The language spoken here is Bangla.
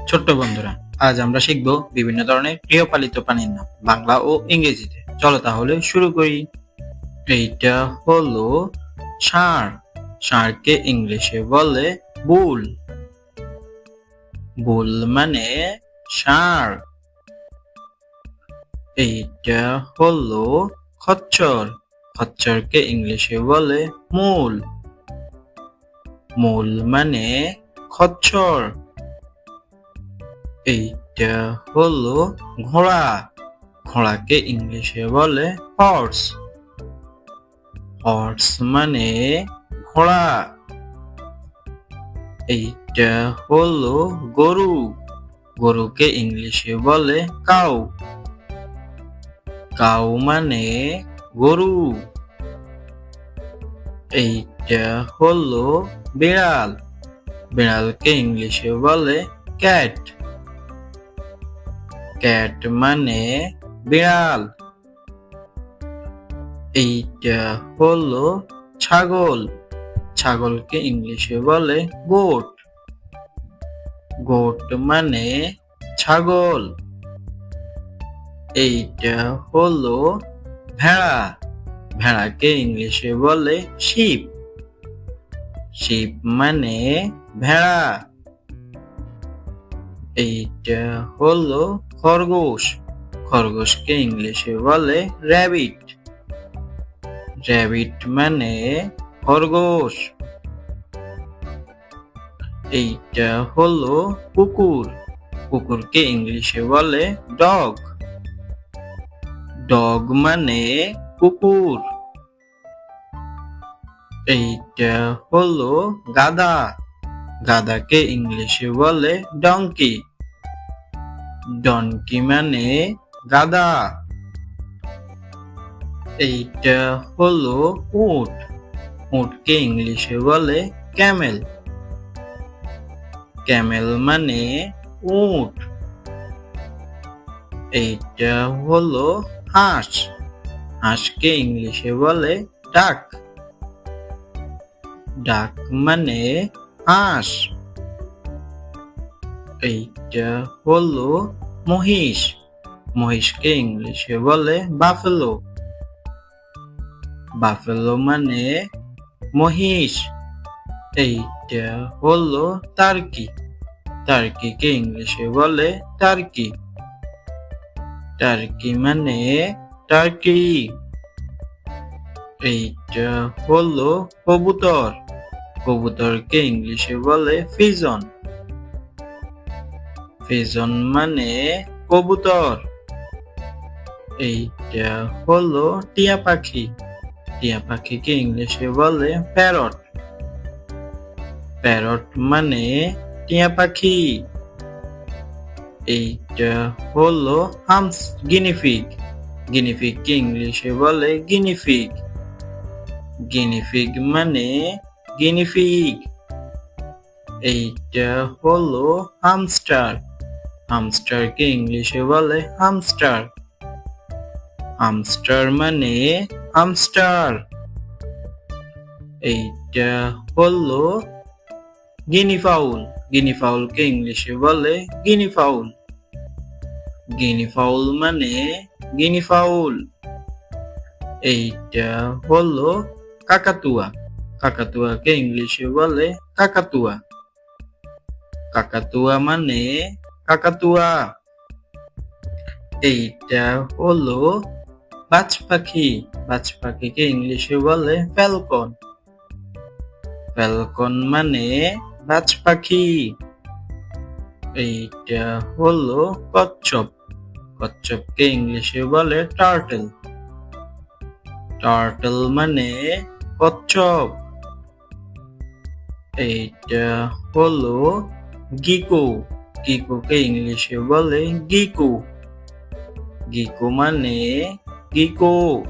ছোট্ট বন্ধুরা, আজ আমরা শিখব বিভিন্ন ধরনের গৃহপালিত প্রাণীর নাম বাংলা ও ইংরেজিতে। চলো তাহলে শুরু করি। এইটা হলো ষাঁড়। ষাঁড়কে ইংলিশে বলে বুল। বুল মানে ষাঁড়। এইটা হলো খচ্চর। খচ্চরকে ইংলিশে বলে মূল। মূল মানে খচ্চর। এইটা হলো ঘোড়া। ঘোড়াকে ইংলিশে বলে হর্স। হর্স মানে ঘোড়া। এইটা হলো গরু। গরুকে ইংলিশে বলে কাউ। কাউ মানে গরু। এইটা হলো বিড়াল। বিড়ালকে ইংলিশে বলে ক্যাট। ক্যাট মানে বিড়াল। এইটা হলো ছাগল। ছাগলকে ইংলিশে বলে গোট। গোট মানে ছাগল। এইটা হলো ভেড়া। ভেড়াকে ইংলিশে বলে শিপ। শিপ মানে ভেড়া। এইটা হলো খরগোশ। খরগোশকে ইংলিশে বলে র্যাবিট। র্যাবিট মানে খরগোশ। এইটা হলো কুকুর। কুকুরকে ইংলিশে বলে ডগ। ডগ মানে কুকুর। এইটা হলো গাধা। গাধাকে ইংলিশে বলে ডঙ্কি। ডঙ্কি মানে গাধা। এইটা হলো উট। উটকে ইংলিশে বলে ক্যামেল। ক্যামেল মানে উট। এইটা হলো হাঁস। হাঁসকে ইংলিশে বলে ডাক। ডাক মানে হাঁস। এইটা হলো মহিষ। মহিষকে ইংলিশে বলে বাফেলো। বাফেলো মানে মহিষ। এইটা হলো টার্কি। টার্কিকে ইংলিশে বলে টার্কি। টার্কি মানে টার্কি। এইটা হলো কবুতর। কবুতরকে ইংলিশে বলে পিজন। পিজন মানে কবুতর। এইটা হলো টিয়া পাখি। টিয়া পাখিকে ইংলিশে বলে প্যারট। প্যারট মানে টিয়া পাখি। এইটা হলো গিনিফিগ। গিনিফিগকে ইংলিশে বলে গিনিফিগ। গিনিফিগ মানে গিনিফিগ। এইটা হলো হামস্টার। হামস্টারকে ইংলিশে বলে হামস্টার। হামস্টার মানে হামস্টার। এইটা হলো গিনি ফাউল। গিনি ফাউলকে ইংলিশে বলে গিনি ফাউল। গিনি ফাউল মানে গিনি ফাউল। এইটা হলো কাকাতুয়া। কাকাতুয়াকে ইংলিশে বলে কাকাতুয়া। কাকাতুয়া মানে কাকাতুয়া। এইটা হলো বাজ পাখি। বাজ পাখিকে ইংলিশে বলে ফ্যালকন। ফ্যালকন মানে বাজ পাখি। এইটা হলো কচ্ছপ। কচ্ছপকে ইংলিশে বলে টার্টল। টার্টল মানে কচ্ছপ। এইটা হলো গিকো। গিকোকে ইংলিশে বলে গিকো। গিকো মানে গিকো।